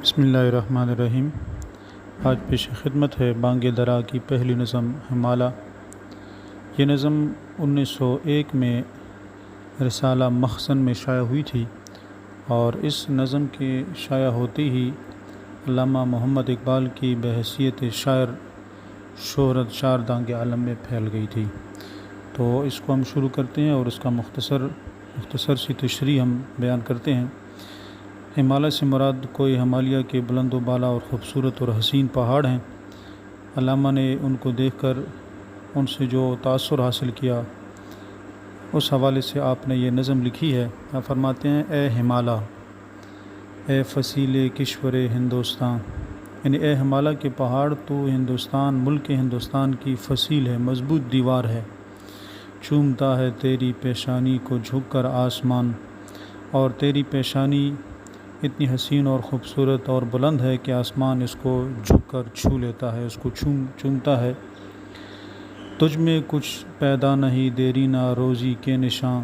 بسم اللہ الرحمن الرحیم۔ آج پیش خدمت ہے بانگ درا کی پہلی نظم ہمالہ۔ یہ نظم 1901 میں رسالہ مخزن میں شائع ہوئی تھی اور اس نظم کے شائع ہوتے ہی علامہ محمد اقبال کی بحیثیت شاعر شہرت شاردانگ عالم میں پھیل گئی تھی۔ تو اس کو ہم شروع کرتے ہیں اور اس کا مختصر سی تشریح ہم بیان کرتے ہیں۔ ہمالیہ سے مراد کوئی ہمالیہ کے بلند و بالا اور خوبصورت اور حسین پہاڑ ہیں۔ علامہ نے ان کو دیکھ کر ان سے جو تاثر حاصل کیا اس حوالے سے آپ نے یہ نظم لکھی ہے۔ آپ فرماتے ہیں: اے ہمالیہ، اے فصیل کشور ہندوستان، یعنی اے ہمالیہ کے پہاڑ، تو ہندوستان، ملک ہندوستان کی فصیل ہے، مضبوط دیوار ہے۔ چومتا ہے تیری پیشانی کو جھک کر آسمان، اور تیری پیشانی اتنی حسین اور خوبصورت اور بلند ہے کہ آسمان اس کو جھک کر چھو لیتا ہے، اس کو چومتا ہے۔ تجھ میں کچھ پیدا نہیں دیرینہ روزی کے نشاں،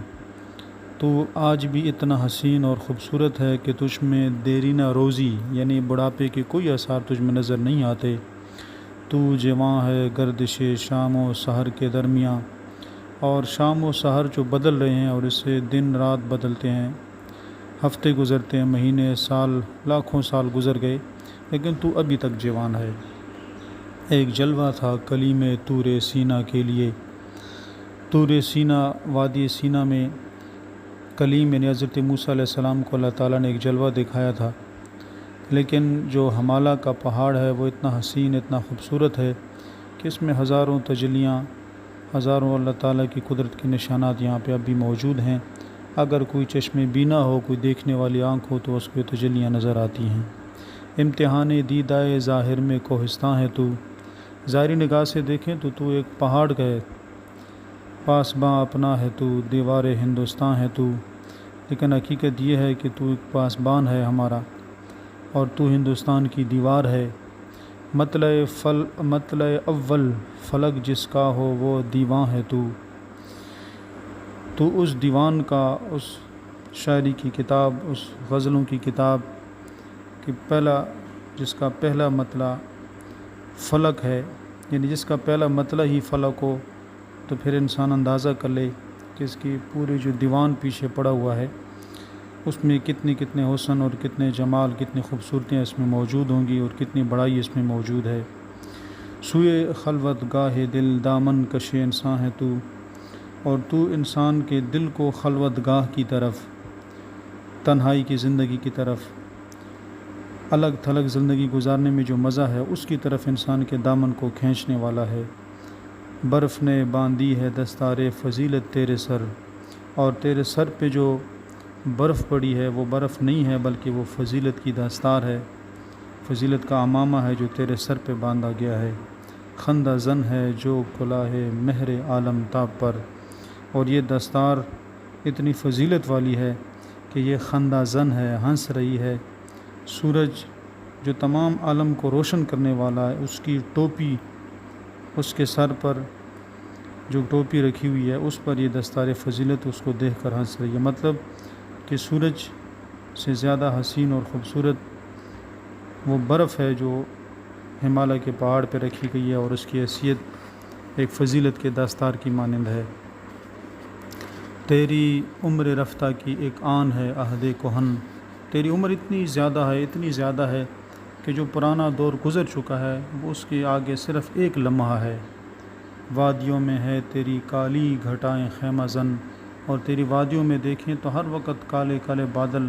تو آج بھی اتنا حسین اور خوبصورت ہے کہ تجھ میں دیرینہ روزی یعنی بڑھاپے کے کوئی آثار تجھ میں نظر نہیں آتے۔ تو جواں ہے گردش شام و سحر کے درمیاں، اور شام و سحر جو بدل رہے ہیں اور اس سے دن رات بدلتے ہیں، ہفتے گزرتے ہیں، مہینے، سال، لاکھوں سال گزر گئے، لیکن تو ابھی تک جوان ہے۔ ایک جلوہ تھا کلیم طور سینا کے لیے۔ طور سینا، وادی سینا میں کلیم یعنی حضرت موسیٰ علیہ السلام کو اللہ تعالیٰ نے ایک جلوہ دکھایا تھا، لیکن جو ہمالیہ کا پہاڑ ہے وہ اتنا حسین، اتنا خوبصورت ہے کہ اس میں ہزاروں تجلیاں، ہزاروں اللہ تعالیٰ کی قدرت کے نشانات یہاں پہ اب بھی موجود ہیں۔ اگر کوئی چشم بینا ہو، کوئی دیکھنے والی آنکھ ہو، تو اس پہ تجلیاں نظر آتی ہیں۔ امتحان دیدۂ ظاہر میں کوہستان ہے تو، ظاہری نگاہ سے دیکھیں تو تو ایک پہاڑ کا ہے، پاسباں اپنا ہے تو، دیوار ہندوستان ہے تو، لیکن حقیقت یہ ہے کہ تو ایک پاسبان ہے ہمارا، اور تو ہندوستان کی دیوار ہے۔ مطلع اول فلک جس کا ہو وہ دیواں ہے تو اس دیوان کا، اس شاعری کی کتاب، اس غزلوں کی کتاب کہ جس کا پہلا مطلع فلک ہے، یعنی جس کا پہلا مطلع ہی فلک ہو، تو پھر انسان اندازہ کر لے کہ اس کی پوری جو دیوان پیچھے پڑا ہوا ہے اس میں کتنے حسن اور کتنے جمال، کتنی خوبصورتیاں اس میں موجود ہوں گی اور کتنی بڑائی اس میں موجود ہے۔ سوئے خلوت گاہ دل دامن کش انسان ہے تو، اور تو انسان کے دل کو خلوت گاہ کی طرف، تنہائی کی زندگی کی طرف، الگ تھلگ زندگی گزارنے میں جو مزہ ہے اس کی طرف انسان کے دامن کو کھینچنے والا ہے۔ برف نے باندھی ہے دستار فضیلت تیرے سر، اور تیرے سر پہ جو برف پڑی ہے وہ برف نہیں ہے بلکہ وہ فضیلت کی دستار ہے، فضیلت کا عمامہ ہے جو تیرے سر پہ باندھا گیا ہے۔ خندہ زن ہے جو کلاه مہر عالم تاب پر، اور یہ دستار اتنی فضیلت والی ہے کہ یہ خندہ زن ہے، ہنس رہی ہے۔ سورج جو تمام عالم کو روشن کرنے والا ہے، اس کی ٹوپی، اس کے سر پر جو ٹوپی رکھی ہوئی ہے اس پر یہ دستار فضیلت اس کو دیکھ کر ہنس رہی ہے۔ مطلب کہ سورج سے زیادہ حسین اور خوبصورت وہ برف ہے جو ہمالیہ کے پہاڑ پہ رکھی گئی ہے، اور اس کی حیثیت ایک فضیلت کے دستار کی مانند ہے۔ تیری عمر رفتہ کی ایک آن ہے عہد کہن، تیری عمر اتنی زیادہ ہے کہ جو پرانا دور گزر چکا ہے وہ اس کے آگے صرف ایک لمحہ ہے۔ وادیوں میں ہے تیری کالی گھٹائیں خیمہ زن، اور تیری وادیوں میں دیکھیں تو ہر وقت کالے کالے بادل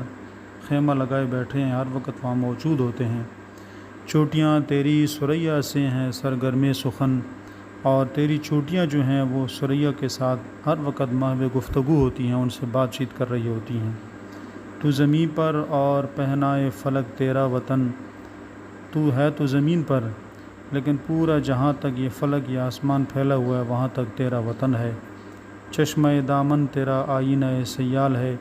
خیمہ لگائے بیٹھے ہیں، ہر وقت وہاں موجود ہوتے ہیں۔ چوٹیاں تیری ثریا سے ہیں سرگرم سخن، اور تیری چوٹیاں جو ہیں وہ ثریا کے ساتھ ہر وقت محو گفتگو ہوتی ہیں، ان سے بات چیت کر رہی ہوتی ہیں۔ تو زمین پر اور پہنائے فلک تیرا وطن، تو ہے تو زمین پر لیکن پورا جہاں تک یہ فلک، یہ آسمان پھیلا ہوا ہے، وہاں تک تیرا وطن ہے۔ چشمہ دامن تیرا آئینہ سیال ہے،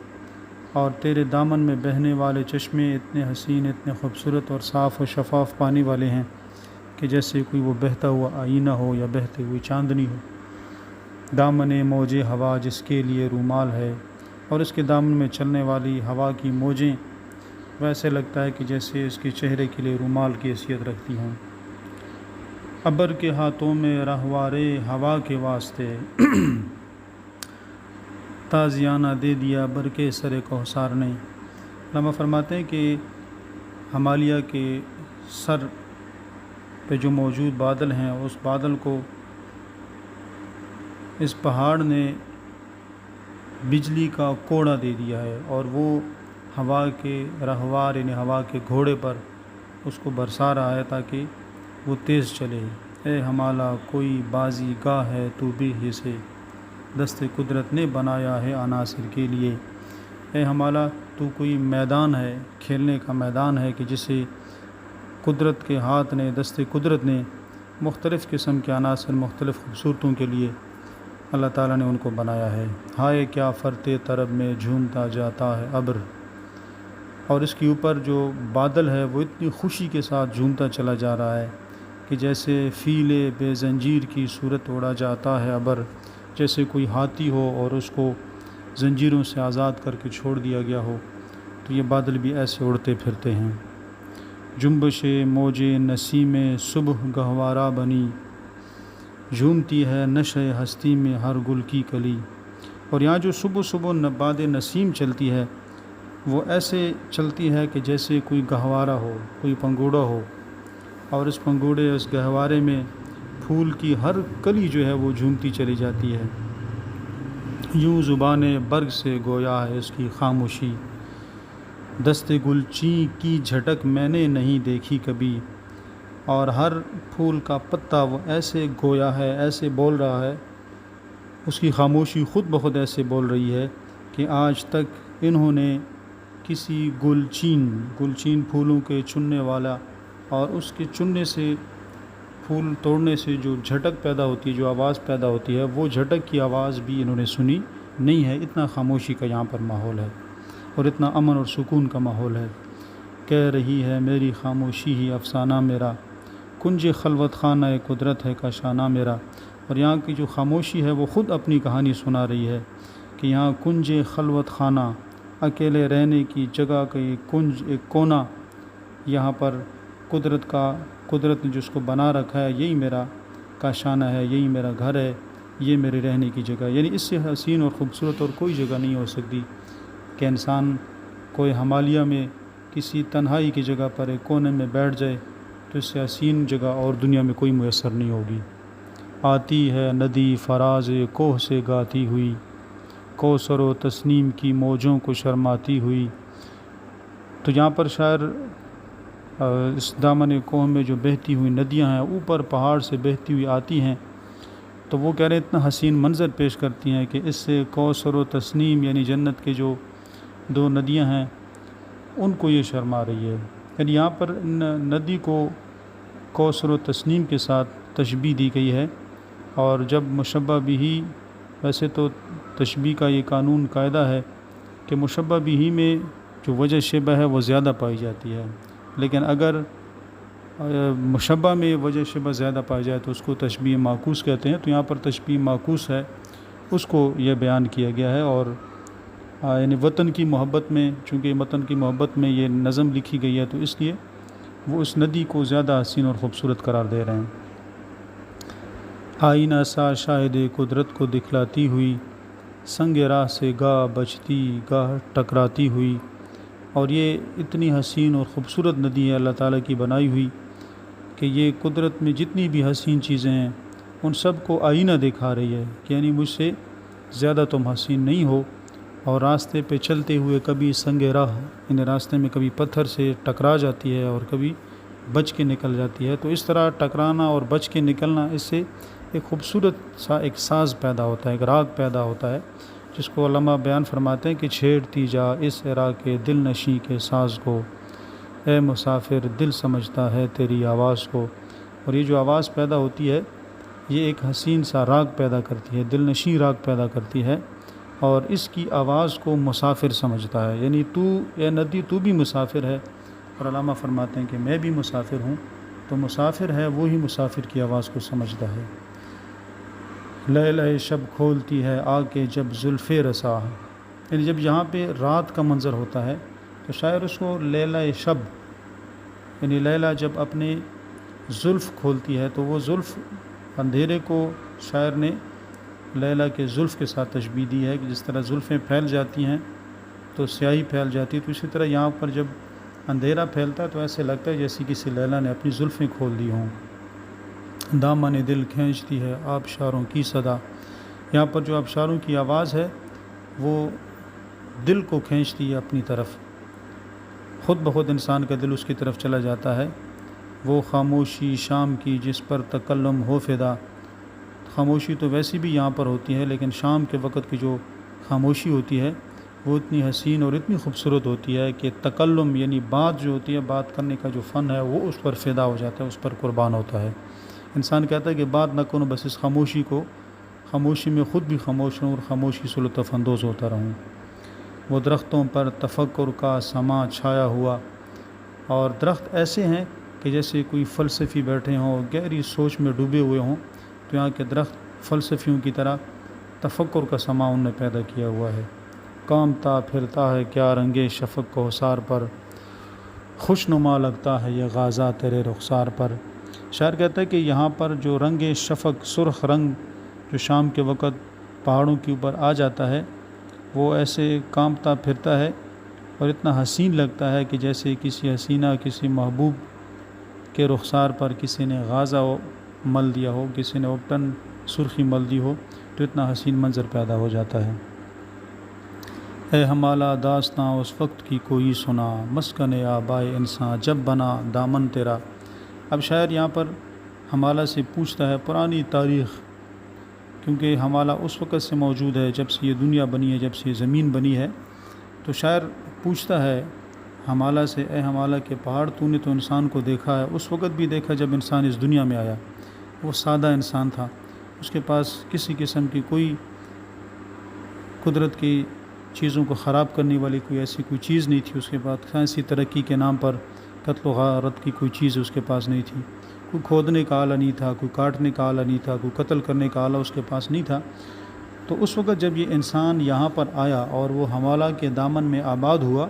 اور تیرے دامن میں بہنے والے چشمے اتنے حسین، اتنے خوبصورت اور صاف و شفاف پانی والے ہیں کہ جیسے کوئی وہ بہتا ہوا آئینہ ہو یا بہتے ہوئی چاندنی ہو۔ دامن موج ہوا جس کے لیے رومال ہے، اور اس کے دامن میں چلنے والی ہوا کی موجیں ویسے لگتا ہے کہ جیسے اس کے چہرے کے لیے رومال کی حیثیت رکھتی ہوں۔ ابر کے ہاتھوں میں رہوارے ہوا کے واسطے تازیانہ دے دیا بر کے سر کوثر نے۔ علامہ فرماتے ہیں کہ ہمالیہ کے سر پہ جو موجود بادل ہیں، اس بادل کو اس پہاڑ نے بجلی کا کوڑا دے دیا ہے، اور وہ ہوا کے رہوار یعنی ہوا کے گھوڑے پر اس کو برسا رہا ہے تاکہ وہ تیز چلے۔ اے ہمالا کوئی بازی گاہ ہے تو بھی اسے دست قدرت نے بنایا ہے عناصر کے لیے۔ اے ہمالا تو کوئی میدان ہے، کھیلنے کا میدان ہے کہ جسے قدرت کے ہاتھ نے، دست قدرت نے مختلف قسم کے عناصر، مختلف خوبصورتوں کے لیے اللہ تعالیٰ نے ان کو بنایا ہے۔ ہائے کیا فرتے طرب میں جھومتا جاتا ہے ابر، اور اس کے اوپر جو بادل ہے وہ اتنی خوشی کے ساتھ جھومتا چلا جا رہا ہے کہ جیسے فیل بے زنجیر کی صورت اڑا جاتا ہے ابر، جیسے کوئی ہاتھی ہو اور اس کو زنجیروں سے آزاد کر کے چھوڑ دیا گیا ہو، تو یہ بادل بھی ایسے اڑتے پھرتے ہیں۔ جنبش موج نسیم صبح گہوارہ بنی، جھومتی ہے نشہ ہستی میں ہر گل کی کلی۔ اور یہاں جو صبح صبح باد نسیم چلتی ہے وہ ایسے چلتی ہے کہ جیسے کوئی گہوارہ ہو، کوئی پنگوڑا ہو، اور اس پنگوڑے اس گہوارے میں پھول کی ہر کلی جو ہے وہ جھومتی چلی جاتی ہے۔ یوں زبان برگ سے گویا ہے اس کی خاموشی، دست گلچین کی جھٹک میں نے نہیں دیکھی کبھی۔ اور ہر پھول کا پتا وہ ایسے گویا ہے، ایسے بول رہا ہے، اس کی خاموشی خود بخود ایسے بول رہی ہے کہ آج تک انہوں نے کسی گلچین پھولوں کے چننے والا، اور اس کے چننے سے، پھول توڑنے سے جو جھٹک پیدا ہوتی ہے، جو آواز پیدا ہوتی ہے، وہ جھٹک کی آواز بھی انہوں نے سنی نہیں ہے۔ اتنا خاموشی کا یہاں پر ماحول ہے، اور اتنا امن اور سکون کا ماحول ہے۔ کہہ رہی ہے میری خاموشی ہی افسانہ میرا، کنج خلوت خانہ قدرت ہے کاشانہ میرا۔ اور یہاں کی جو خاموشی ہے وہ خود اپنی کہانی سنا رہی ہے کہ یہاں کنج خلوت خانہ، اکیلے رہنے کی جگہ کا ایک کنج، ایک کونا، یہاں پر قدرت نے جس کو بنا رکھا ہے، یہی میرا کاشانہ ہے، یہی میرا گھر ہے، یہ میرے رہنے کی جگہ۔ یعنی اس سے حسین اور خوبصورت اور کوئی جگہ نہیں ہو سکتی کہ انسان کوئی ہمالیہ میں کسی تنہائی کی جگہ پر ایک کونے میں بیٹھ جائے، تو اس سے حسین جگہ اور دنیا میں کوئی میسر نہیں ہوگی۔ آتی ہے ندی فراز کوہ سے گاتی ہوئی، کوثر و تسنیم کی موجوں کو شرماتی ہوئی۔ تو یہاں پر شاعر اس دامن کوہ میں جو بہتی ہوئی ندیاں ہیں، اوپر پہاڑ سے بہتی ہوئی آتی ہیں، تو وہ کہہ رہے ہیں اتنا حسین منظر پیش کرتی ہیں کہ اس سے کوثر و تسنیم یعنی جنت کے جو دو ندیاں ہیں ان کو یہ شرما رہی ہے۔ یعنی یہاں پر ندی کو کوثر و تسنیم کے ساتھ تشبیہ دی گئی ہے، اور جب مشبہ بھی، ویسے تو تشبیہ کا یہ قانون قاعدہ ہے کہ مشبہ بھی میں جو وجہ شبہ ہے وہ زیادہ پائی جاتی ہے، لیکن اگر مشبہ میں وجہ شبہ زیادہ پائی جائے تو اس کو تشبیہ معکوس کہتے ہیں۔ تو یہاں پر تشبیہ معکوس ہے، اس کو یہ بیان کیا گیا ہے۔ اور یعنی وطن کی محبت میں، چونکہ وطن کی محبت میں یہ نظم لکھی گئی ہے، تو اس لیے وہ اس ندی کو زیادہ حسین اور خوبصورت قرار دے رہے ہیں۔ آئینہ سا شاہد قدرت کو دکھلاتی ہوئی، سنگ راہ سے گاہ بچتی گاہ ٹکراتی ہوئی۔ اور یہ اتنی حسین اور خوبصورت ندی ہے اللہ تعالیٰ کی بنائی ہوئی کہ یہ قدرت میں جتنی بھی حسین چیزیں ہیں ان سب کو آئینہ دکھا رہی ہے کہ یعنی مجھ سے زیادہ تم حسین نہیں ہو۔ اور راستے پہ چلتے ہوئے کبھی سنگ راہ، یعنی راستے میں کبھی پتھر سے ٹکرا جاتی ہے اور کبھی بچ کے نکل جاتی ہے، تو اس طرح ٹکرانا اور بچ کے نکلنا، اس سے ایک خوبصورت سا ایک ساز پیدا ہوتا ہے، ایک راگ پیدا ہوتا ہے، جس کو علماء بیان فرماتے ہیں کہ چھیڑتی جا اس عراق کے دل نشیں کے ساز کو، اے مسافر دل سمجھتا ہے تیری آواز کو۔ اور یہ جو آواز پیدا ہوتی ہے یہ ایک حسین سا راگ پیدا کرتی ہے، دل نشیں راگ پیدا کرتی ہے، اور اس کی آواز کو مسافر سمجھتا ہے۔ یعنی تو اے ندی تو بھی مسافر ہے، اور علامہ فرماتے ہیں کہ میں بھی مسافر ہوں، تو مسافر ہے وہی مسافر کی آواز کو سمجھتا ہے۔ لیلہ شب کھولتی ہے آ کے جب زلف رسا، یعنی جب یہاں پہ رات کا منظر ہوتا ہے تو شاعر اس کو لیلہ شب، یعنی لیلہ جب اپنے زلف کھولتی ہے تو وہ زلف اندھیرے کو شاعر نے لیلہ کے زلف کے ساتھ تشبیہ دی ہے کہ جس طرح زلفیں پھیل جاتی ہیں تو سیاہی پھیل جاتی ہے، تو اسی طرح یہاں پر جب اندھیرا پھیلتا ہے تو ایسے لگتا ہے جیسے کسی لیلہ نے اپنی زلفیں کھول دی ہوں۔ دامن دل کھینچتی ہے آبشاروں کی صدا، یہاں پر جو آبشاروں کی آواز ہے وہ دل کو کھینچتی ہے اپنی طرف، خود بخود انسان کا دل اس کی طرف چلا جاتا ہے۔ وہ خاموشی شام کی جس پر تکلم ہو فدا، خاموشی تو ویسی بھی یہاں پر ہوتی ہے، لیکن شام کے وقت کی جو خاموشی ہوتی ہے وہ اتنی حسین اور اتنی خوبصورت ہوتی ہے کہ تکلم یعنی بات جو ہوتی ہے، بات کرنے کا جو فن ہے وہ اس پر فدا ہو جاتا ہے، اس پر قربان ہوتا ہے۔ انسان کہتا ہے کہ بات نہ کروں، بس اس خاموشی میں خود بھی خاموش ہوں اور خاموشی سے لطف اندوز ہوتا رہوں۔ وہ درختوں پر تفکر کا سما چھایا ہوا، اور درخت ایسے ہیں کہ جیسے کوئی فلسفی بیٹھے ہوں، گہری سوچ میں ڈوبے ہوئے ہوں، تو یہاں کے درخت فلسفیوں کی طرح تفکر کا سما ان نے پیدا کیا ہوا ہے۔ کامتا پھرتا ہے کیا رنگے شفق کو حصار پر، خوشنما لگتا ہے یہ غازہ تیرے رخسار پر۔ شاعر کہتا ہے کہ یہاں پر جو رنگ شفق، سرخ رنگ جو شام کے وقت پہاڑوں کے اوپر آ جاتا ہے، وہ ایسے کامتا پھرتا ہے اور اتنا حسین لگتا ہے کہ جیسے کسی حسینہ، کسی محبوب کے رخسار پر کسی نے غازہ مل دیا ہو، کسی نے اوپٹن سرخی مل دی ہو، تو اتنا حسین منظر پیدا ہو جاتا ہے۔ اے ہمالا داستاں اس وقت کی کوئی سنا، مسکن آبائے انسان جب بنا دامن تیرا۔ اب شاعر یہاں پر ہمالا سے پوچھتا ہے پرانی تاریخ، کیونکہ ہمالا اس وقت سے موجود ہے جب سے یہ دنیا بنی ہے، جب سے یہ زمین بنی ہے۔ تو شاعر پوچھتا ہے ہمالا سے، اے ہمالا کے پہاڑ، تو نے تو انسان کو دیکھا ہے، اس وقت بھی دیکھا جب انسان اس دنیا میں آیا، وہ سادہ انسان تھا، اس کے پاس کسی قسم کی کوئی قدرت کی چیزوں کو خراب کرنے والی ایسی کوئی چیز نہیں تھی، اس کے بعد سائنسی ترقی کے نام پر قتل و غارت کی کوئی چیز اس کے پاس نہیں تھی، کوئی کھودنے کا آلہ نہیں تھا، کوئی کاٹنے کا آلہ نہیں تھا، کوئی قتل کرنے کا آلہ اس کے پاس نہیں تھا۔ تو اس وقت جب یہ انسان یہاں پر آیا اور وہ ہمالا کے دامن میں آباد ہوا،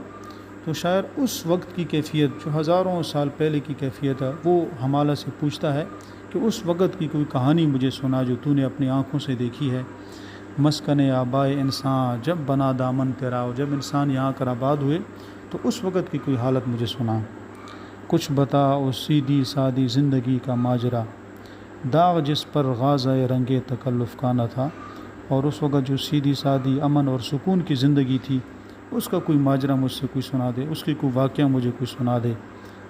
تو شاعر اس وقت کی کیفیت جو ہزاروں سال پہلے کی کیفیت ہے وہ ہمالا سے پوچھتا ہے کہ اس وقت کی کوئی کہانی مجھے سنا جو تو نے اپنی آنکھوں سے دیکھی ہے۔ مسکن آبائے انسان جب بنا دامن تیرا، جب انسان یہاں کر آباد ہوئے تو اس وقت کی کوئی حالت مجھے سنا۔ کچھ بتا اس سیدھی سادی زندگی کا ماجرا، داغ جس پر غازہ رنگ تکلف کا نہ تھا، اور اس وقت جو سیدھی سادی امن اور سکون کی زندگی تھی اس کا کوئی ماجرا مجھ سے کوئی سنا دے، اس کی کوئی واقعہ مجھے کوئی سنا دے۔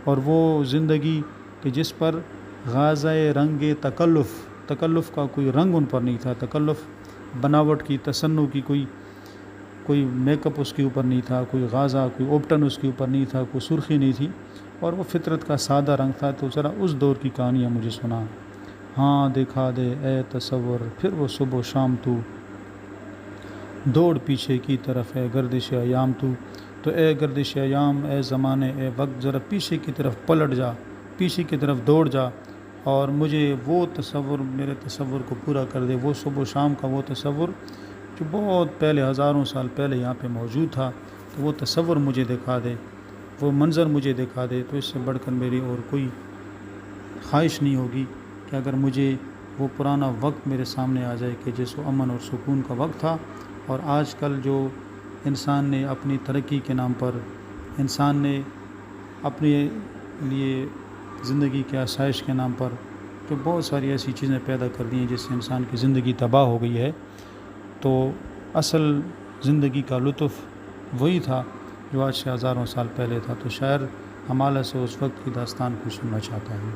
اور وہ زندگی کہ جس پر غازہ رنگ تکلف کا کوئی رنگ ان پر نہیں تھا، تکلف بناوٹ کی، تصنع کی کوئی میک اپ اس کے اوپر نہیں تھا، کوئی غازہ، کوئی اوپٹن اس کے اوپر نہیں تھا، کوئی سرخی نہیں تھی، اور وہ فطرت کا سادہ رنگ تھا۔ تو ذرا اس دور کی کہانیاں مجھے سنا۔ ہاں دکھا دے اے تصور پھر وہ صبح و شام، تو دوڑ پیچھے کی طرف ہے گردش ایام تو اے گردش ایام، اے زمانے، اے وقت، ذرا پیچھے کی طرف پلٹ جا، پیچھے کی طرف دوڑ جا، اور مجھے وہ تصور، میرے تصور کو پورا کر دے، وہ صبح و شام کا وہ تصور جو بہت پہلے، ہزاروں سال پہلے یہاں پہ موجود تھا، تو وہ تصور مجھے دکھا دے، وہ منظر مجھے دکھا دے۔ تو اس سے بڑھ کر میری اور کوئی خواہش نہیں ہوگی کہ اگر مجھے وہ پرانا وقت میرے سامنے آ جائے کہ جس کو امن اور سکون کا وقت تھا، اور آج کل جو انسان نے اپنی ترقی کے نام پر، انسان نے اپنے لیے زندگی کے آسائش کے نام پر جو بہت ساری ایسی چیزیں پیدا کر دی ہیں جس سے انسان کی زندگی تباہ ہو گئی ہے، تو اصل زندگی کا لطف وہی تھا جو آج سے ہزاروں سال پہلے تھا۔ تو شاعر ہمالا سے اس وقت کی داستان کو سننا چاہتا ہے۔